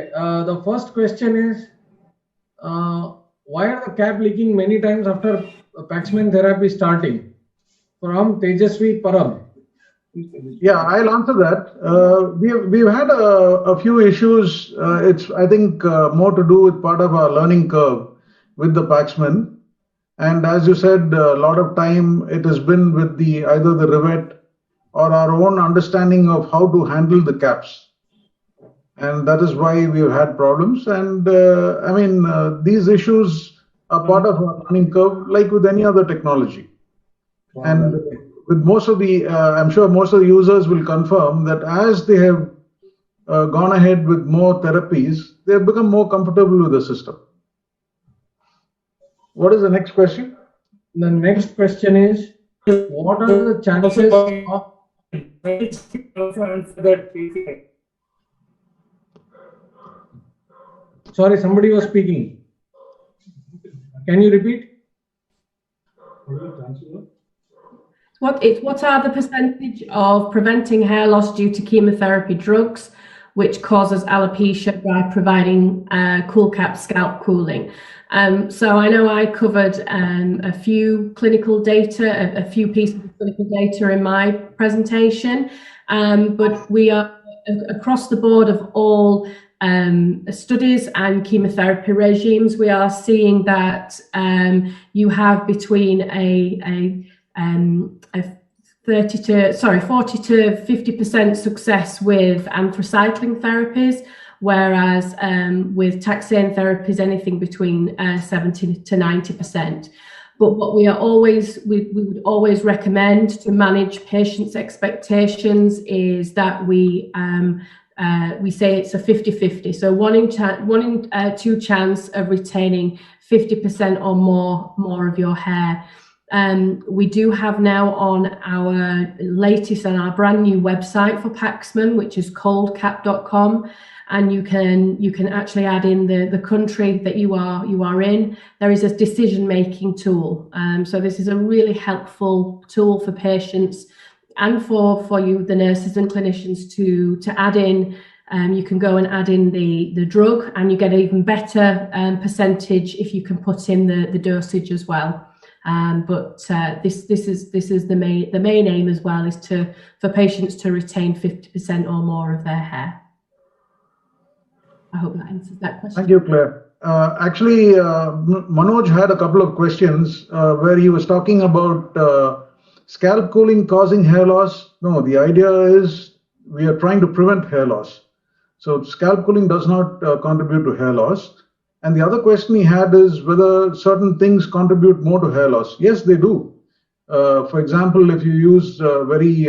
Okay, the first question is, why are the cap leaking many times after Paxman therapy starting? From Tejasvi Param. Yeah, I'll answer that. We've had a few issues. It's, I think, more to do with part of our learning curve with the Paxman. And as you said, a lot of time it has been with the either the rivet or our own understanding of how to handle the caps. And that is why we've had problems. And these issues are part of our learning curve, like with any other technology. And with most of the, I'm sure most of the users will confirm that as they have gone ahead with more therapies, they have become more comfortable with the system. What is the next question? The next question is, what are the chances of... Sorry, somebody was speaking. Can you repeat? What are the percentage of preventing hair loss due to chemotherapy drugs, which causes alopecia by providing cool cap scalp cooling? So I know I covered a few clinical data, a few pieces of clinical data in my presentation, but we are across the board of all studies and chemotherapy regimes. We are seeing that you have between a 40 to 50% success with anthracycline therapies, whereas with taxane therapies, anything between 70 to 90%. But what we would always recommend to manage patients' expectations is that we say it's a 50-50. So one in two chance of retaining 50% or more of your hair. We do have now on our latest and our brand new website for Paxman, which is coldcap.com, and you can actually add in the country that you are in. There is a decision-making tool. So this is a really helpful tool for patients and for you, the nurses and clinicians, to add in. You can go and add in the drug, and you get an even better percentage if you can put in the dosage as well. But this is the main aim as well, is for patients to retain 50% or more of their hair. I hope that answers that question. Thank you, Claire. Actually, Manoj had a couple of questions where he was talking about scalp cooling causing hair loss. No, the idea is we are trying to prevent hair loss. So scalp cooling does not contribute to hair loss. And the other question he had is whether certain things contribute more to hair loss. Yes, they do. For example, if you use very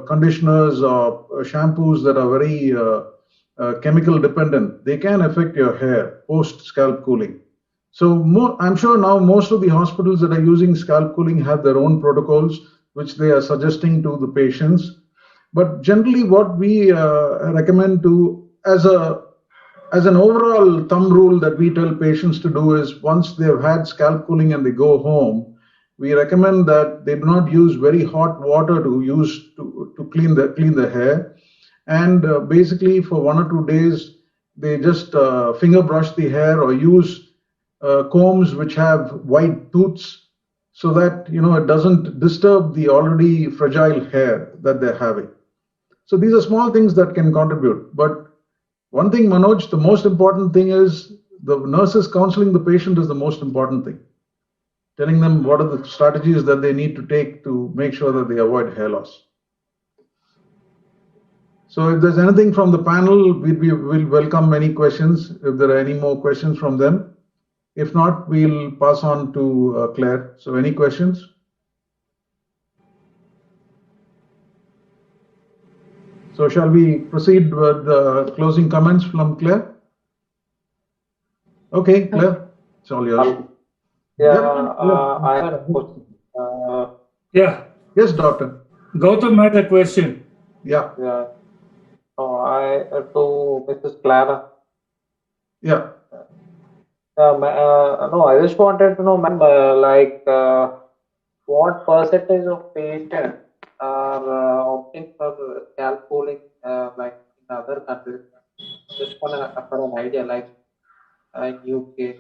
conditioners or shampoos that are very chemical dependent, they can affect your hair post scalp cooling. So I'm sure now most of the hospitals that are using scalp cooling have their own protocols, which they are suggesting to the patients. But generally, what we recommend to as an overall thumb rule that we tell patients to do is, once they've had scalp cooling and they go home, we recommend that they do not use very hot water to clean the hair. And basically, for 1 or 2 days, they just finger brush the hair or use combs which have white tooths, so that it doesn't disturb the already fragile hair that they're having. So these are small things that can contribute. But one thing, Manoj, the most important thing is the nurses counseling the patient is the most important thing. Telling them what are the strategies that they need to take to make sure that they avoid hair loss. So if there's anything from the panel, we'll welcome any questions if there are any more questions from them. If not, we'll pass on to Claire. So any questions? So shall we proceed with the closing comments from Claire? Okay, Claire, it's all yours. I had a question. Yes, doctor. Gautam had a question. Yeah. To Mrs. Clara. Yeah. No, I just wanted to know, ma'am, what percentage of patients are opting for scalp cooling, like other countries. Just want to have an idea, like in UK.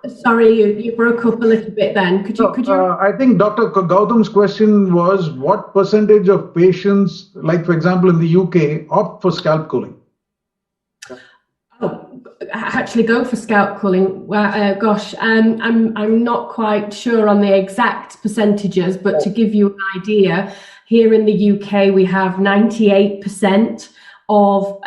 Sorry, you broke up a little bit then. Could you? I think Dr. Gautam's question was what percentage of patients, like for example in the UK, opt for scalp cooling? Oh, actually go for scalp cooling. Well, gosh, I'm not quite sure on the exact percentages, but to give you an idea, here in the UK we have 98% of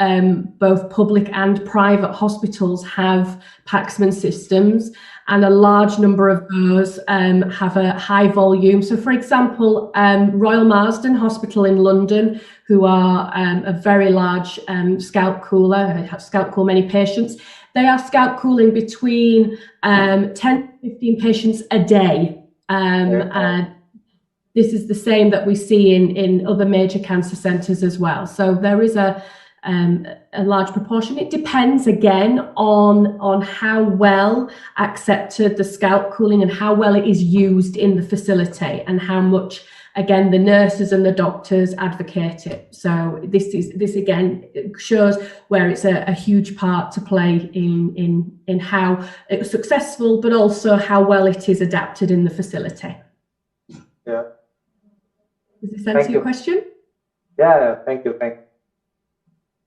both public and private hospitals have Paxman systems, and a large number of those have a high volume. So, for example, Royal Marsden Hospital in London, who are a very large scalp cooler, scalp cool many patients, they are scalp cooling between 10 to 15 patients a day. And this is the same that we see in other major cancer centres as well. So there is a large proportion. It depends again on how well accepted the scalp cooling and how well it is used in the facility, and how much again the nurses and the doctors advocate it. So this again shows where it's a huge part to play in how it was successful, but also how well it is adapted in the facility. Yeah. Does this answer your question? Yeah, thank you.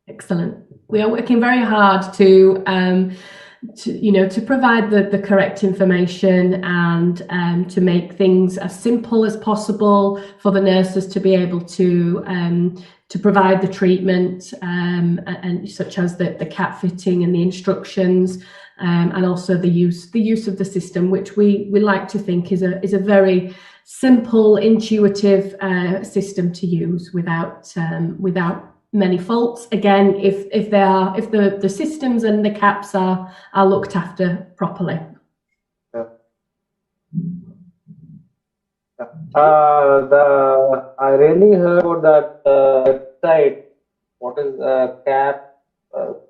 Excellent. We are working very hard to provide the correct information and to make things as simple as possible for the nurses to be able to provide the treatment, and such as the cap fitting and the instructions, and also the use of the system, which we like to think is a very simple, intuitive system to use without many faults. Again, if the systems and the caps are looked after properly. Yeah. I really heard about that website. What is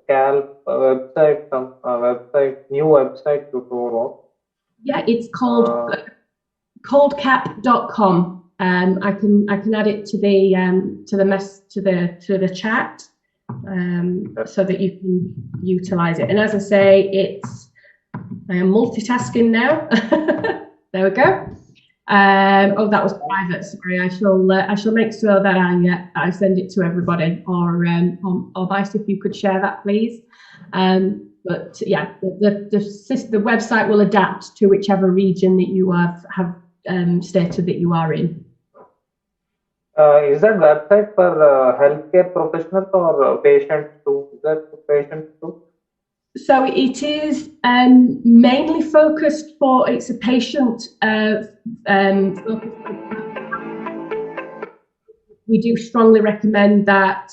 Scalp website? Some new website you told about. Yeah, it's called coldcap.com. I can add it to the chat, so that you can utilize it. And as I say, I am multitasking now. There we go. Oh, that was private. Sorry. I shall make sure that I send it to everybody, or Vice, if you could share that, please. But yeah, the website will adapt to whichever region that you have stated that you are in. Is that website for healthcare professionals or patients too? Is that for patients too? So it is mainly focused for, it's a patient we do strongly recommend that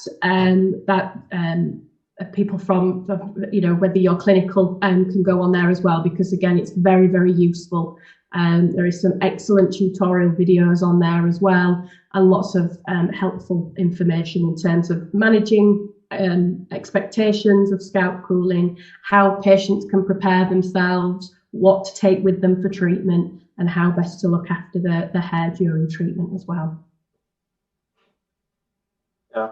people from whether you're clinical can go on there as well, because again it's very, very useful. There is some excellent tutorial videos on there as well, and lots of helpful information in terms of managing expectations of scalp cooling, how patients can prepare themselves, what to take with them for treatment, and how best to look after the hair during treatment as well. Yeah,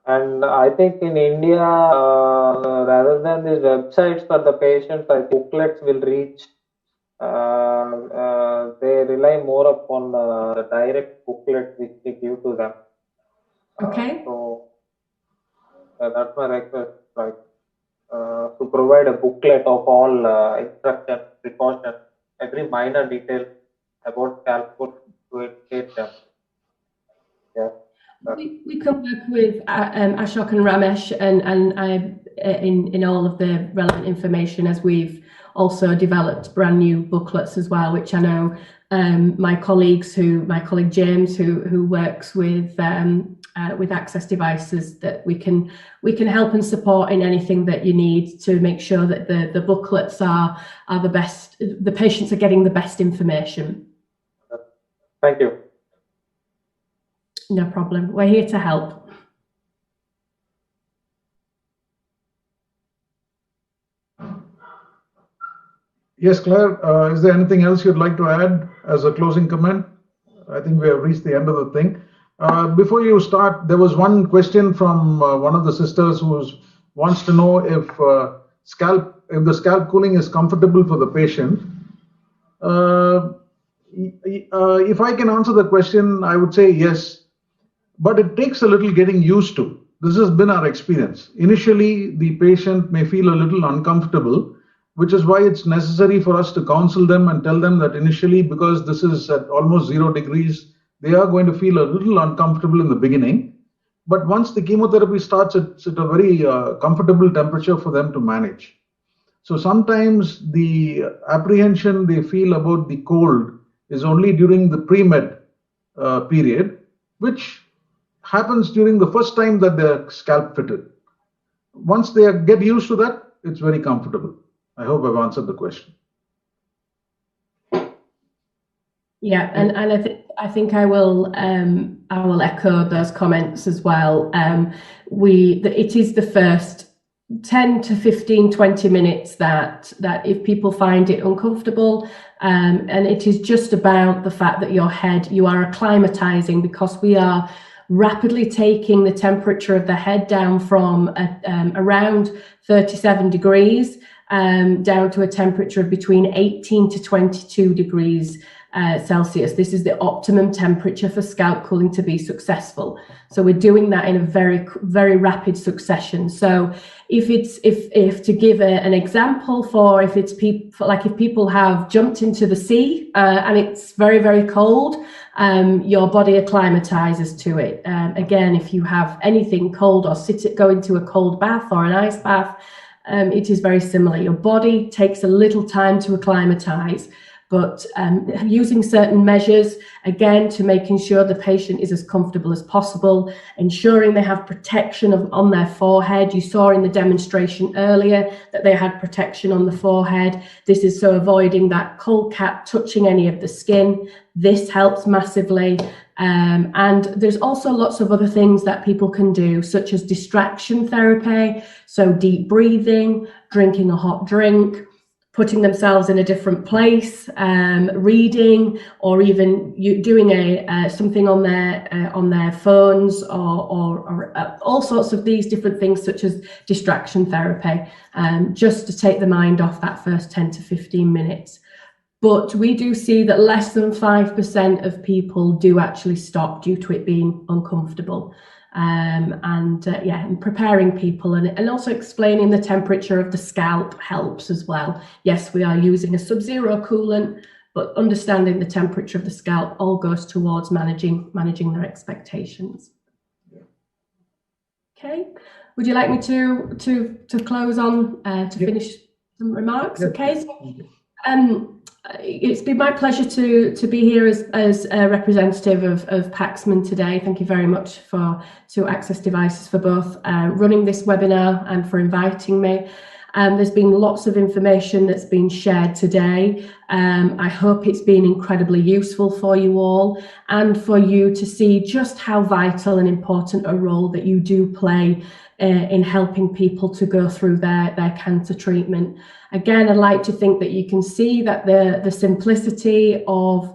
and I think in India, rather than these websites for the patients, booklets will reach. They rely more upon direct booklets which they give to them. Okay. So that's my request, to provide a booklet of all instructions, precautions, every minor detail about scalp cooling to educate them. Yeah. We can work with Ashok and Ramesh and in all of the relevant information, as we've also developed brand new booklets as well, which I know my colleague James, who works with access devices, that we can help and support in anything that you need to make sure that the booklets are the best, the patients are getting the best information. Thank you. No problem. We're here to help. Yes, Claire, is there anything else you'd like to add as a closing comment? I think we have reached the end of the thing. Before you start, there was one question from one of the sisters who wants to know if the scalp cooling is comfortable for the patient. If I can answer the question, I would say yes, but it takes a little getting used to. This has been our experience. Initially, the patient may feel a little uncomfortable, which is why it's necessary for us to counsel them and tell them that initially, because this is at almost 0 degrees, they are going to feel a little uncomfortable in the beginning. But once the chemotherapy starts, it's at a very comfortable temperature for them to manage. So sometimes the apprehension they feel about the cold is only during the pre-med period, which happens during the first time that they're scalp fitted. Once they get used to that, it's very comfortable. I hope I've answered the question. Yeah, and I think I will echo those comments as well. It is the first 10 to 15, 20 minutes that if people find it uncomfortable, and it is just about the fact that you are acclimatizing, because we are rapidly taking the temperature of the head down from around 37 degrees down to a temperature of between 18 to 22 degrees Celsius. This is the optimum temperature for scalp cooling to be successful. So we're doing that in a very, very rapid succession. So if to give an example for if people have jumped into the sea and it's very, very cold, your body acclimatizes to it. Again, if you have anything cold or go into a cold bath or an ice bath, it is very similar. Your body takes a little time to acclimatize. But using certain measures, again, to making sure the patient is as comfortable as possible, ensuring they have protection on their forehead. You saw in the demonstration earlier that they had protection on the forehead. This is so avoiding that cold cap touching any of the skin. This helps massively. And there's also lots of other things that people can do, such as distraction therapy, so deep breathing, drinking a hot drink, putting themselves in a different place, reading, or even doing something on their phones, or all sorts of these different things, such as distraction therapy, just to take the mind off that first 10 to 15 minutes. But we do see that less than 5% of people do actually stop due to it being uncomfortable. And preparing people and also explaining the temperature of the scalp helps as well. Yes, we are using a sub-zero coolant, but understanding the temperature of the scalp all goes towards managing their expectations. Okay, would you like me to close on to finish some remarks? Okay, so, it's been my pleasure to be here as a representative of Paxman today. Thank you very much to Access Devices for both running this webinar and for inviting me. There's been lots of information that's been shared today. I hope it's been incredibly useful for you all and for you to see just how vital and important a role that you do play in helping people to go through their cancer treatment. Again, I'd like to think that you can see that the simplicity of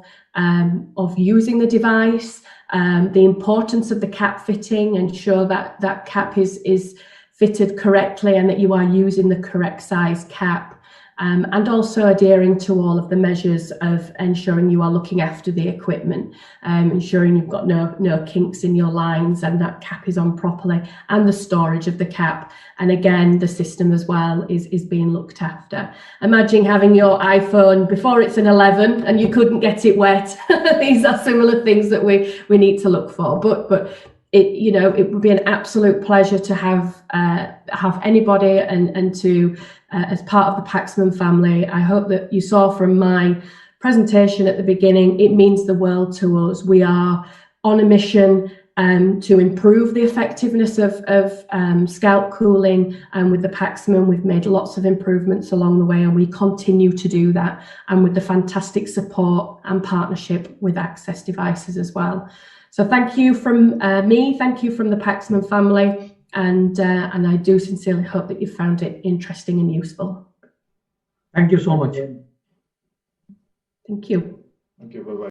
using the device, the importance of the cap fitting, and ensure that that cap is fitted correctly and that you are using the correct size cap. And also adhering to all of the measures of ensuring you are looking after the equipment, ensuring you've got no kinks in your lines and that cap is on properly, and the storage of the cap. And again, the system as well is being looked after. Imagine having your iPhone before it's an 11 and you couldn't get it wet. These are similar things that we need to look for. But it would be an absolute pleasure to have anybody and to as part of the Paxman family. I hope that you saw from my presentation at the beginning, it means the world to us. We are on a mission to improve the effectiveness of scalp cooling, and with the Paxman we've made lots of improvements along the way, and we continue to do that, and with the fantastic support and partnership with Access Devices as well. So thank you from me, thank you from the Paxman family, and I do sincerely hope that you found it interesting and useful. Thank you so much. Thank you. Thank you. Bye-bye.